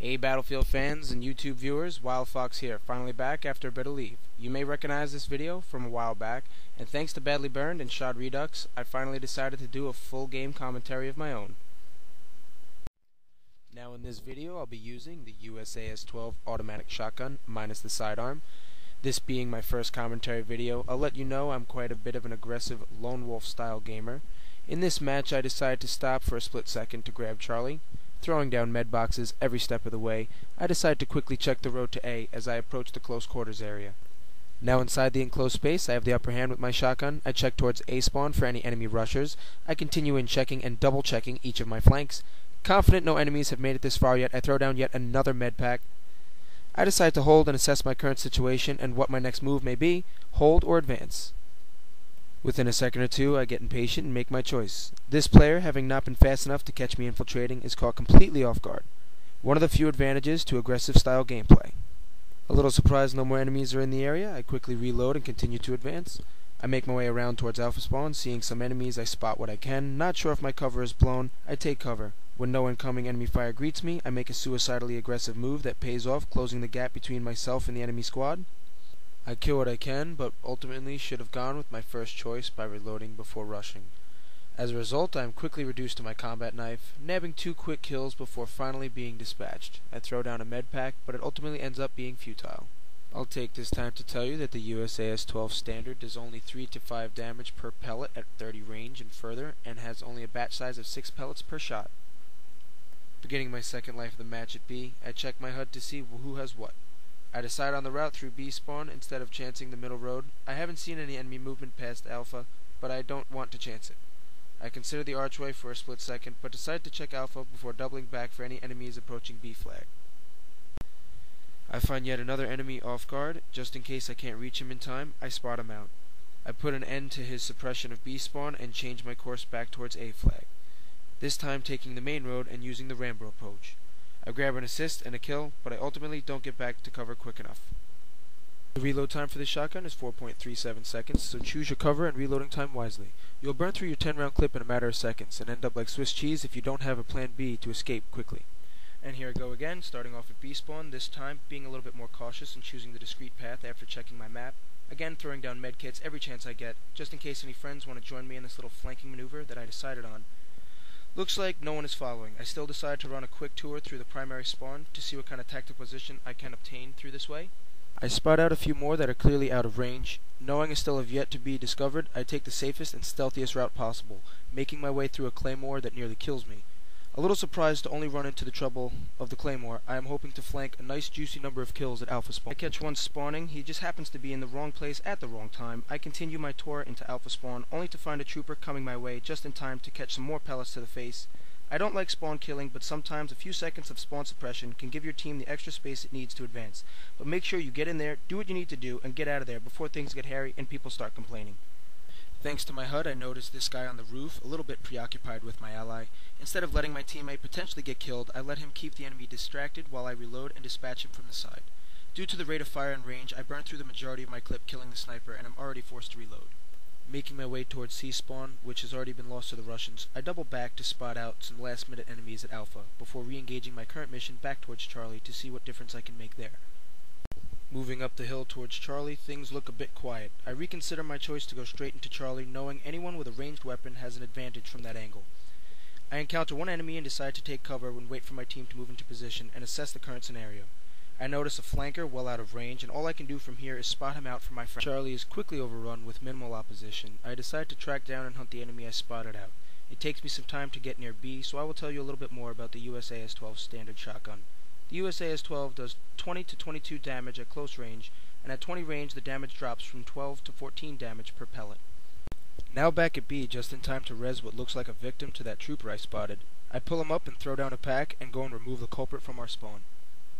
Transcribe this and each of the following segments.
Hey Battlefield fans and YouTube viewers, Wild.Fox here, finally back after a bit of leave. You may recognize this video from a while back, and thanks to Badly Burned and Shot Redux, I finally decided to do a full game commentary of my own. Now in this video I'll be using the USAS-12 automatic shotgun, minus the sidearm. This being my first commentary video, I'll let you know I'm quite a bit of an aggressive lone wolf style gamer. In this match I decided to stop for a split second to grab Charlie. Throwing down med boxes every step of the way, I decide to quickly check the road to A as I approach the close quarters area. Now inside the enclosed space, I have the upper hand with my shotgun. I check towards A spawn for any enemy rushers. I continue in checking and double checking each of my flanks. Confident no enemies have made it this far yet, I throw down yet another med pack. I decide to hold and assess my current situation and what my next move may be, hold or advance. Within a second or two, I get impatient and make my choice. This player, having not been fast enough to catch me infiltrating, is caught completely off guard. One of the few advantages to aggressive style gameplay. A little surprised no more enemies are in the area, I quickly reload and continue to advance. I make my way around towards Alpha Spawn, seeing some enemies I spot what I can. Not sure if my cover is blown, I take cover. When no incoming enemy fire greets me, I make a suicidally aggressive move that pays off, closing the gap between myself and the enemy squad. I kill what I can, but ultimately should have gone with my first choice by reloading before rushing. As a result, I am quickly reduced to my combat knife, nabbing 2 quick kills before finally being dispatched. I throw down a med pack, but it ultimately ends up being futile. I'll take this time to tell you that the USAS-12 standard does only 3 to 5 damage per pellet at 30 range and further, and has only a batch size of 6 pellets per shot. Beginning my second life of the match at B, I check my HUD to see who has what. I decide on the route through B spawn instead of chancing the middle road. I haven't seen any enemy movement past Alpha, but I don't want to chance it. I consider the archway for a split second, but decide to check Alpha before doubling back for any enemies approaching B flag. I find yet another enemy off guard. Just in case I can't reach him in time, I spot him out. I put an end to his suppression of B spawn and change my course back towards A flag. This time taking the main road and using the Rambo approach. I grab an assist and a kill, but I ultimately don't get back to cover quick enough. The reload time for this shotgun is 4.37 seconds, so choose your cover and reloading time wisely. You'll burn through your 10-round clip in a matter of seconds, and end up like Swiss cheese if you don't have a plan B to escape quickly. And here I go again, starting off at B spawn, this time being a little bit more cautious and choosing the discreet path after checking my map. Again throwing down medkits every chance I get, just in case any friends want to join me in this little flanking maneuver that I decided on. Looks like no one is following. I still decide to run a quick tour through the primary spawn to see what kind of tactical position I can obtain through this way. I spot out a few more that are clearly out of range. Knowing I still have yet to be discovered, I take the safest and stealthiest route possible, making my way through a claymore that nearly kills me. A little surprised to only run into the trouble of the claymore, I am hoping to flank a nice juicy number of kills at Alpha Spawn. I catch one spawning, he just happens to be in the wrong place at the wrong time. I continue my tour into Alpha Spawn, only to find a trooper coming my way just in time to catch some more pellets to the face. I don't like spawn killing, but sometimes a few seconds of spawn suppression can give your team the extra space it needs to advance. But make sure you get in there, do what you need to do, and get out of there before things get hairy and people start complaining. Thanks to my HUD, I noticed this guy on the roof, a little bit preoccupied with my ally. Instead of letting my teammate potentially get killed, I let him keep the enemy distracted while I reload and dispatch him from the side. Due to the rate of fire and range, I burn through the majority of my clip killing the sniper, and I'm already forced to reload. Making my way towards C spawn, which has already been lost to the Russians, I double back to spot out some last-minute enemies at Alpha, before re-engaging my current mission back towards Charlie to see what difference I can make there. Moving up the hill towards Charlie, things look a bit quiet. I reconsider my choice to go straight into Charlie, knowing anyone with a ranged weapon has an advantage from that angle. I encounter one enemy and decide to take cover and wait for my team to move into position and assess the current scenario. I notice a flanker well out of range, and all I can do from here is spot him out for my friend. Charlie is quickly overrun with minimal opposition. I decide to track down and hunt the enemy I spotted out. It takes me some time to get near B, so I will tell you a little bit more about the USAS-12 standard shotgun. The USAS-12 does 20 to 22 damage at close range, and at 20 range the damage drops from 12 to 14 damage per pellet. Now back at B, just in time to res what looks like a victim to that trooper I spotted. I pull him up and throw down a pack and go and remove the culprit from our spawn.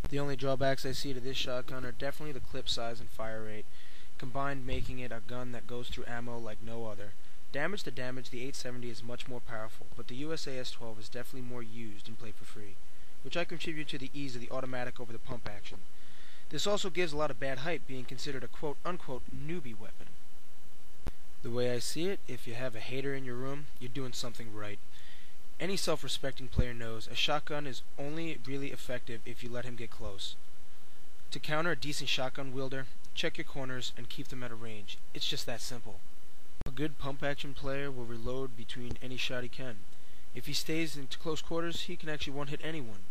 The only drawbacks I see to this shotgun are definitely the clip size and fire rate, combined making it a gun that goes through ammo like no other. Damage to damage, the 870 is much more powerful, but the USAS-12 is definitely more used and played for free, which I contribute to the ease of the automatic over the pump action. This also gives a lot of bad hype, being considered a quote-unquote newbie weapon. The way I see it, if you have a hater in your room, you're doing something right. Any self-respecting player knows a shotgun is only really effective if you let him get close. To counter a decent shotgun wielder, check your corners and keep them at a range. It's just that simple. A good pump-action player will reload between any shot he can. If he stays into close quarters, he can actually one-hit anyone.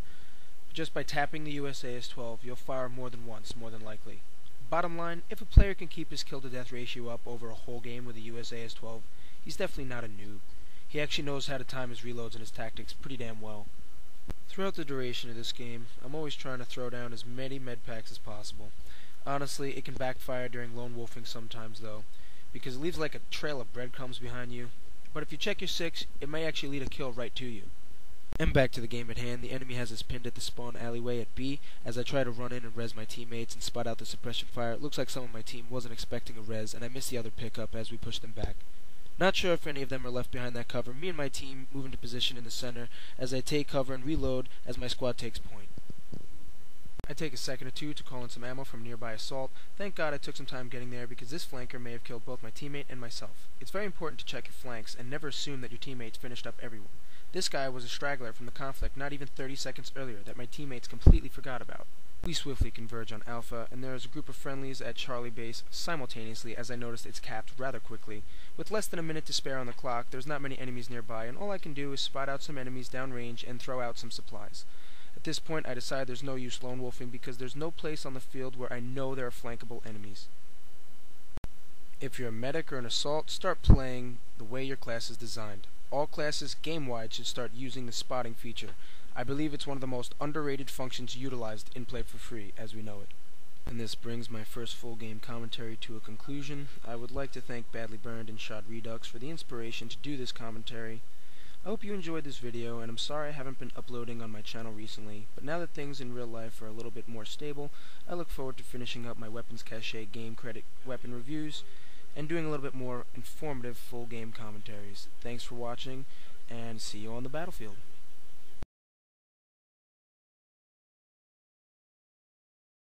Just by tapping the USAS-12, you'll fire more than once, more than likely. Bottom line, if a player can keep his kill-to-death ratio up over a whole game with a USAS-12, he's definitely not a noob. He actually knows how to time his reloads and his tactics pretty damn well. Throughout the duration of this game, I'm always trying to throw down as many med packs as possible. Honestly, it can backfire during lone wolfing sometimes though, because it leaves like a trail of breadcrumbs behind you. But if you check your 6, it may actually lead a kill right to you. And back to the game at hand, the enemy has us pinned at the spawn alleyway at B. As I try to run in and res my teammates and spot out the suppression fire, it looks like some of my team wasn't expecting a res, and I miss the other pickup as we push them back. Not sure if any of them are left behind that cover. Me and my team move into position in the center as I take cover and reload as my squad takes point. I take a second or two to call in some ammo from nearby assault. Thank God I took some time getting there because this flanker may have killed both my teammate and myself. It's very important to check your flanks and never assume that your teammates finished up everyone. This guy was a straggler from the conflict not even 30 seconds earlier that my teammates completely forgot about. We swiftly converge on Alpha, and there is a group of friendlies at Charlie base simultaneously as I noticed it's capped rather quickly. With less than a minute to spare on the clock, there's not many enemies nearby, and all I can do is spot out some enemies downrange and throw out some supplies. At this point, I decide there's no use lone wolfing because there's no place on the field where I know there are flankable enemies. If you're a medic or an assault, start playing the way your class is designed. All classes game-wide should start using the spotting feature. I believe it's one of the most underrated functions utilized in Play for Free as we know it. And this brings my first full game commentary to a conclusion. I would like to thank Badly Burned and Shot Redux for the inspiration to do this commentary. I hope you enjoyed this video, and I'm sorry I haven't been uploading on my channel recently, but now that things in real life are a little bit more stable, I look forward to finishing up my weapons cache game credit weapon reviews, and doing a little bit more informative full game commentaries. Thanks for watching, and see you on the battlefield.